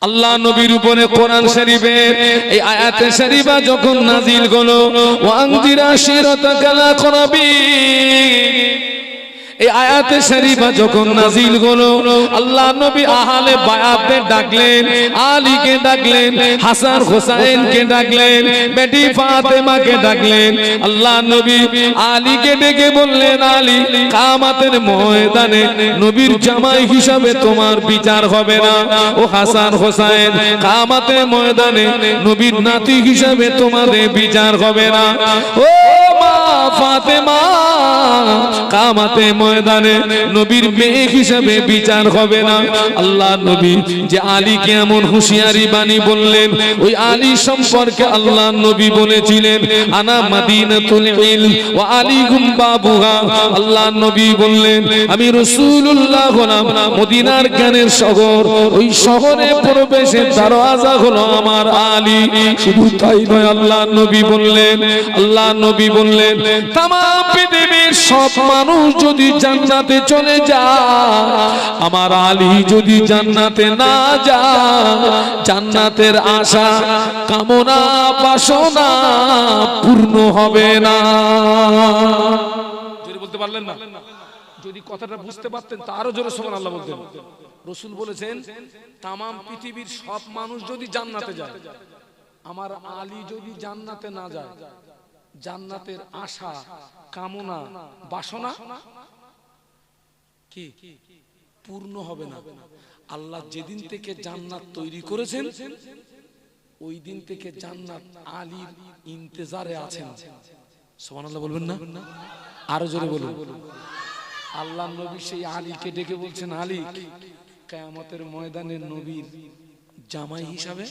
আল্লাহ নবীর উপরে কোরআন শরীফের এই আয়াতে শরীফা যখন নাজিল হলো ওয়া আনজিরা শিরাতাকাল আকরাবিন, এই আয়াতে শরীফা যখন নাজিল হলো আল্লাহ নবী আহলে বায়াতকে ডাকলেন, আলীকে ডাকলেন, হাসান হোসেনকে ডাকলেন, বেটি ফাতেমাকে ডাকলেন। আল্লাহ নবী আলীকে ডেকে বললেন, আলী কিয়ামতের ময়দানে নবীর জামাই হিসাবে তোমার বিচার হবে না। ও হাসান হোসেন, কিয়ামতের ময়দানে নবীর নাতি হিসাবে তোমাদের বিচার হবে না। ও মা ফাতেমা, কিয়ামতের ময়দানে নবীর মেয়ে হিসেবে বিচার হবে না। আল্লাহ নবী যে আলীকে এমন হুঁশিয়ারি বাণী বললেন, ওই আলী সম্পর্কে আল্লাহ নবী বলেছিলেন, আনা মাদিনাতুল ইলম ওয়া আলীহুম বাবুহা। আল্লাহ নবী বললেন, আমি রাসূলুল্লাহ হলাম মদিনার জ্ঞানের শহর, ওই শহরে প্রবেশের দরওয়াজা হলো আমার আলী। শুধু তাই নয়, আল্লাহ নবী বললেন তামাম পৃথিবীর সব মানুষ যদি জান্নাতে চলে যায়, আমার আলী যদি জান্নাতে না যায়, জান্নাতের আশা কামনা বাসনা পূর্ণ হবে না। জোরে বলতে পারলেন না? যদি কথাটা বুঝতে পারতেন তা আরো জোরে সুবহানাল্লাহ বলতেন। রাসূল বলেছেন তামাম পৃথিবীর সব মানুষ যদি জান্নাতে যায়, আমার আলী যদি জান্নাতে না যায়, জান্নাতের আশা কামনা বাসনা কি পূর্ণ হবে না। আল্লাহ যেদিন থেকে জান্নাত তৈরি করেছেন, ওই দিন থেকে জান্নাত আলীর ইন্তজারে আছেন। সুবহানাল্লাহ বলবেন না? আরো জোরে বলুন। আল্লাহ নবী সেই আলীকে ডেকে বলছেন, আলী কিয়ামতের ময়দানে নবীর জামাই হিসাবে।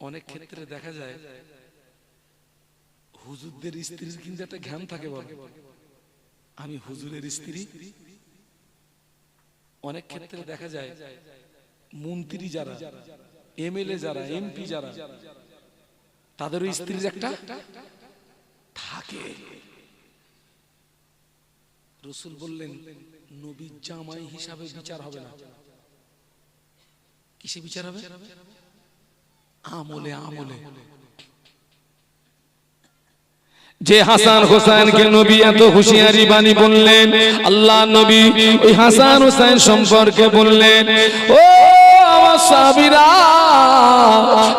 অনেক ক্ষেত্রে দেখা যায় হুজুরদের স্ত্রীর কিন্তু একটা জ্ঞান থাকে, বলে আমি হুজুরের স্ত্রী। অনেক ক্ষেত্রে দেখা যায় মন্ত্রী যারা, এমএলএ যারা, এমপি যারা, তাদেরও স্ত্রীর একটা থাকে। রাসূল বললেন নবীর জামাই হিসাবে বিচার হবে না। কিসে বিচার হবে? আমলে। যে হাসান হোসেনকে নবী এত হুঁশিয়ারি বাণী বললেন, আল্লাহ নবী ওই হাসান হোসেন সম্পর্কে বললেন, ও আমার সাহাবীরা,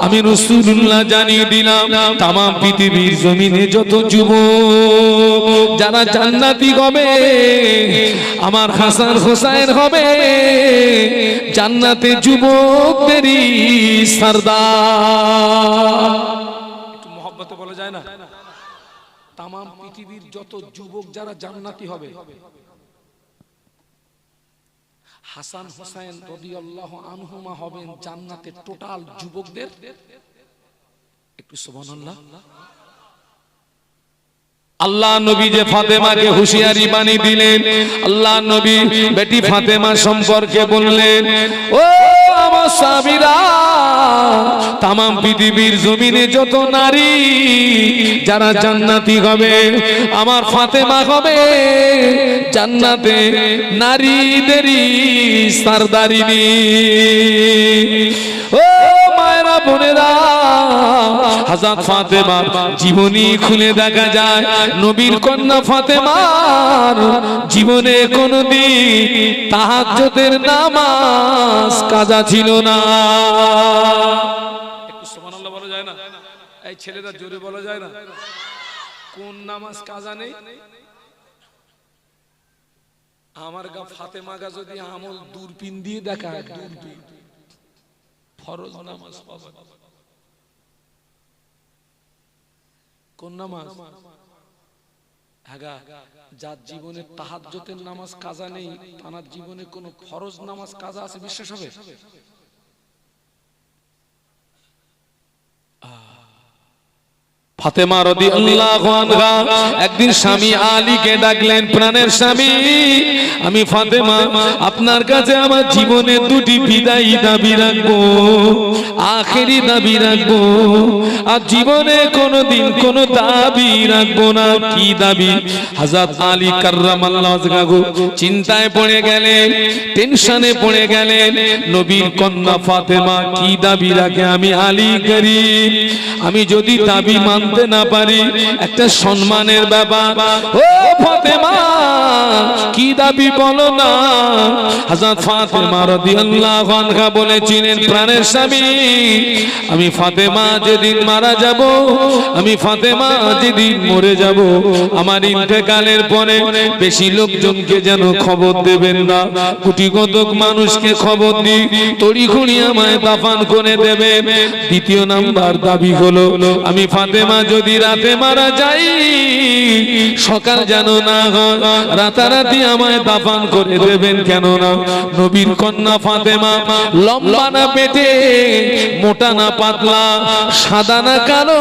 আমি রাসূলুল্লাহ জানিয়ে দিলাম তামাম পৃথিবীর জমিনে যত যুবক যারা জান্নাতি হবে, আমার হাসান হোসেন হবে জান্নাতে যুবকদেরই সরদার। একটু মহব্বতে বলা যায় না? তামাম পৃথিবীর যত যুবক যারা জান্নাতি হবে, হাসান হোসেন রাদিয়াল্লাহু আনহুমা হবেন জান্নাতের টোটাল যুবকদের। একটু সুবহানাল্লাহ। আল্লাহ নবী যে ফাতেমাকে হুঁশিয়ারি বাণী দিলেন, আল্লাহ নবী বেটি ফাতেমা সম্পর্কে বললেন, ও আমার সাহাবীরা, তামাম পৃথিবীর জমিনে যত নারী যারা জান্নাতি হবে, আমার ফাতেমা হবে জান্নাতে নারীদেরই সরদারিনী। ও মায়েরা বোনেরা, হযরত ফাতেমা জীবনী খুলে দেখা যায় নবীর কন্যা ফাতেমার জীবনে কোনদিন তাহাজ্জুদের নামাজ কাজা ছিল না। একটু সুবহানাল্লাহ বলা যায় না? এই ছেলেরা জোরে বলা যায় না? কোন নামাজ কাজা নেই? আমার গা ফাতেমা গা যদি আমল দূরবীন দিয়ে দেখায়, দূরবীন ফরজ নামাজ পাবে। কোন নামাজ? যার জীবনে তাহাজ্জুদের নামাজ কাজা নেই, তার জীবনে কোন ফরজ নামাজ কাজা আছে বিশ্বাস হবে? ফাতেমা রাদিয়াল্লাহু আনহা একদিন স্বামী আলীকে ডাকলেন, প্রাণের স্বামী আমি ফাতেমা আপনার কাছে আমার জীবনের দুটি বিদায়ী দাবি রাখবো, আখেরি দাবি রাখবো, আর জীবনে কোনোদিন কোনো দাবি রাখবো না। কি দাবি? হযরত আলী কাররামাল্লাহু ওয়াজহাহু চিন্তায় পড়ে গেলেন, টেনশনে পড়ে গেলেন। নবীর কন্যা ফাতেমা কি দাবি রাখে? আমি আলী করিম, আমি যদি দাবি মানতে না পারি একটা সম্মানের ব্যাপার। ও ফাতেমা কি দাবি বলো না। হযরত ফাতেমা রাদিয়াল্লাহু আনহা বলেছিলেন, প্রাণের স্বামী আমি ফাতেমা যেদিন মারা যাব, আমি ফাতেমা যেদিন মরে যাব, আমার ইন্তেকালের পরে বেশি লোকজনকে যেন খবর দেবেন না, কোটি কতক মানুষকে খবর দিই, তড়িঘড়ি আমায় দাফন করে দেবেন। দ্বিতীয় নাম্বার দাবি হলো, আমি ফাতেমা যদি রাতে মারা যাই, সকাল যেন না হয়, রাতারাতি আমায় দাফন করে দেবেন। কেন না নবীর কন্যা ফাতেমা লম্বা না পেটে, মোটা না পাতলা, সাদা না কালো,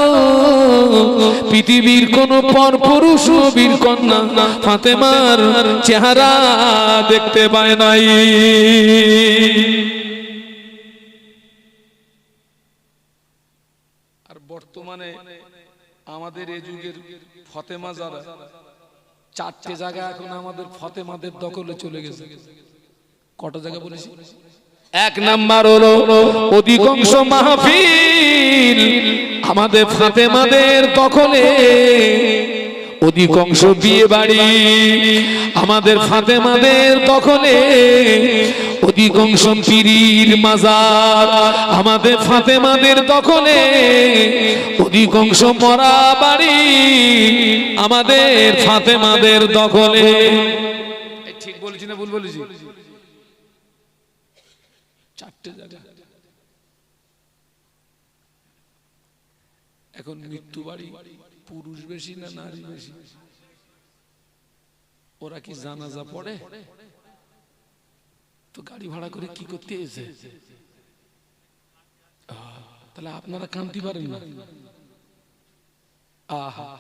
পৃথিবীর কোন পরপুরুষ নবীর কন্যা ফাতেমার চেহারা দেখতে পায় নাই। আর বর্তমানে আমাদের এই যুগের ফাতেমা যারা, চারটে জায়গা এখন আমাদের ফাতেমাদের দখলে চলে গেছে। কটা জায়গা বলেছি? এক নাম্বার হলো অধিকাংশ মাহফিল আমাদের ফাতেমাদের দখলে, অধিকাংশ বিয়ে বাড়ি আমাদের ফাতেমাদের দখলে, অধিকাংশ পীরের মাজার আমাদের ফাতেমাদের দখলে, অধিকাংশ মরা বাড়ি আমাদের ফাতেমাদের দখলে। ঠিক বলেছি না ভুল বলেছি? চারটে জায়গা। এখন মৃত্যু বাড়ি পুরুষ বেশি না নারী বেশি? ওরা কি জানাজা পড়ে? তো গাড়ি ভাড়া করে কি করতে এসে? তাহলে আপনারা কাঁদতে পারেন না? আহা,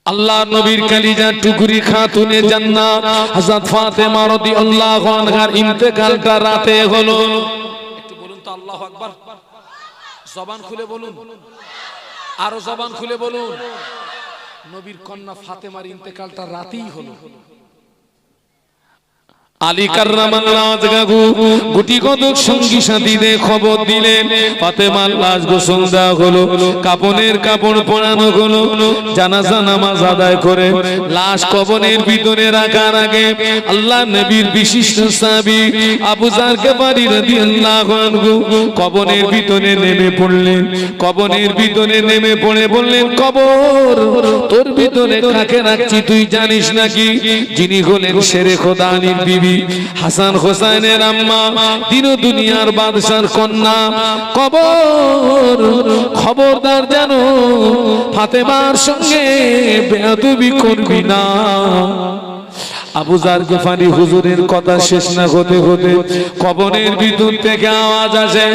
আল্লাহ নবীর কালিজা টুকরি খাতুনে জান্নাত হযরত ফাতেমা রাদিয়াল্লাহু আনহার ইন্তেকালটা রাতে হলো। একটু বলুন তো আল্লাহু আকবার। জবান খুলে বলুন, আরো জবান খুলে বলুন। নবীর কন্যা ফাতেমার ইন্তেকালটা রাতেই হলো। আলী কাররামাল্লাহু ওয়াজহাহু গুটি কতক সঙ্গী সাথীদের খবর দিলেন, ফাতেমার লাশ গোসল দেওয়া হলো, কাফনের কাপড় পরানো হলো, জানাজা নামাজ আদায় করে লাশ কবরের ভিতরে রাখার আগে আল্লাহ নবীর বিশিষ্ট সাহাবী আবু যার গিফারী রাদিয়াল্লাহু আনহু কবরের ভিতরে নেমে পড়লেন। কবরের ভিতরে নেমে পড়ে বললেন, কবর তোর ভিতরে কাকে রাখছি তুই জানিস নাকি? যিনি হলেন শেরে খোদা আলীর বিবি হাসান হোসেনের আম্মা, দিন দুনিয়ার বাদশার কন্যা। কবর খবরদার যেন ফাতেমার সঙ্গে বেয়াদবি করবি না। আবু যার গিফারী হুজুরের কথা শেষ না হতে হতে কবরের ভিতর থেকে আওয়াজ আসে,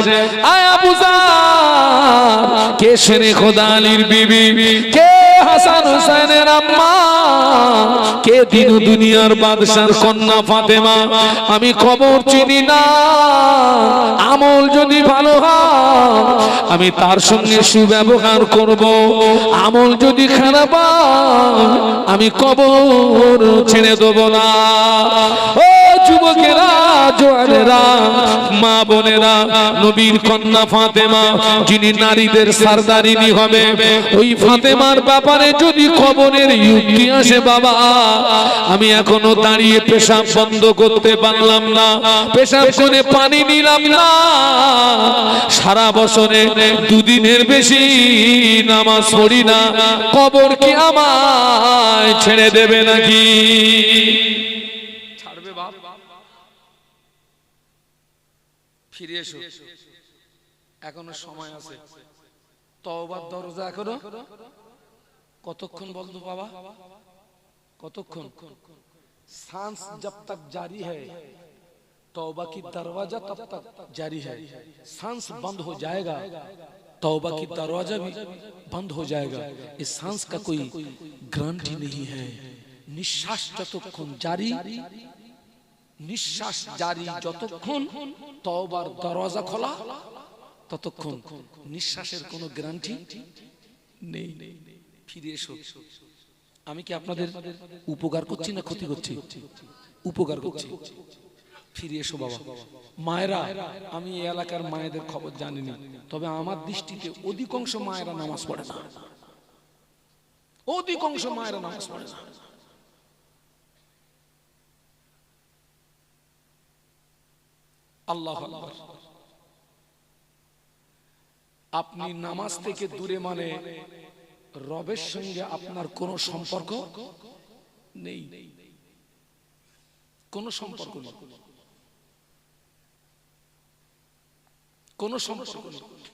আয় আবু যার, কে শেরে খোদা আলীর বিবি, কে হাসান হোসেনের আম্মা, কে দিন দুনিয়ার বাদশার কন্যা ফাতেমা? আমি খবর চিনি না, আমল যদি ভালো হয় আমি তার সঙ্গে সুব্যবহার করব, আমল যদি খারাপ হয় আমি কবর ছেড়ে দেব না। ও যুবকেরা, জোয়ানেরা, মা বোনেরা, নবীর কন্যা ফাতেমা যিনি নারীদের সরদারিনী হবে, ওই ফাতেমার ব্যাপারে যদি কবরের যুক্তি আসে, বাবা আমি এখনো দাঁড়িয়ে পেশাব বন্ধ করতে পারলাম না, পেশাব করে পানি নিলাম না, সারা বছরে দুদিনের বেশি নামাজ পড়ি না, কবর কি আমায় ছেড়ে দেবে নাকি? ছাড়বে বাপ? ফিরে এসো, এখনো সময় আছে। তওবার দরজা এখনো কতক্ষণ বন্ধ বাবা? কতক্ষণ? सांस जब तक जारी है तौबा की दरवाजा तब तक जारी है, सांस बंद हो जाएगा तौबा की दरवाजा भी बंद हो जाएगा। इस सांस का कोई गारंटी नहीं है, নিঃশ্বাস যতক্ষণ জারি, নিঃশ্বাস জারি যতক্ষণ, তওবার দরজা খোলা ততক্ষণ। নিঃশ্বাসের কোনো গ্যারান্টি নেই। ফিরে এসো। আমি কি আপনাদের উপকার করছি না ক্ষতি করছি? উপকার করছি। ফিরে এসো বাবা। মায়েরা, আমি এই এলাকার মায়েদের খবর জানিনি, তবে আমার দৃষ্টিতে অধিকাংশ মায়েরা নামাজ পড়ে না। অধিকাংশ মায়েরা নামাজ পড়ে না। আল্লাহু আকবার। আপনি নামাজ থেকে দূরে মানে রবের সঙ্গে আপনার কোনো সম্পর্ক নেই, কোনো সম্পর্ক নেই, কোনো সম্পর্ক নেই।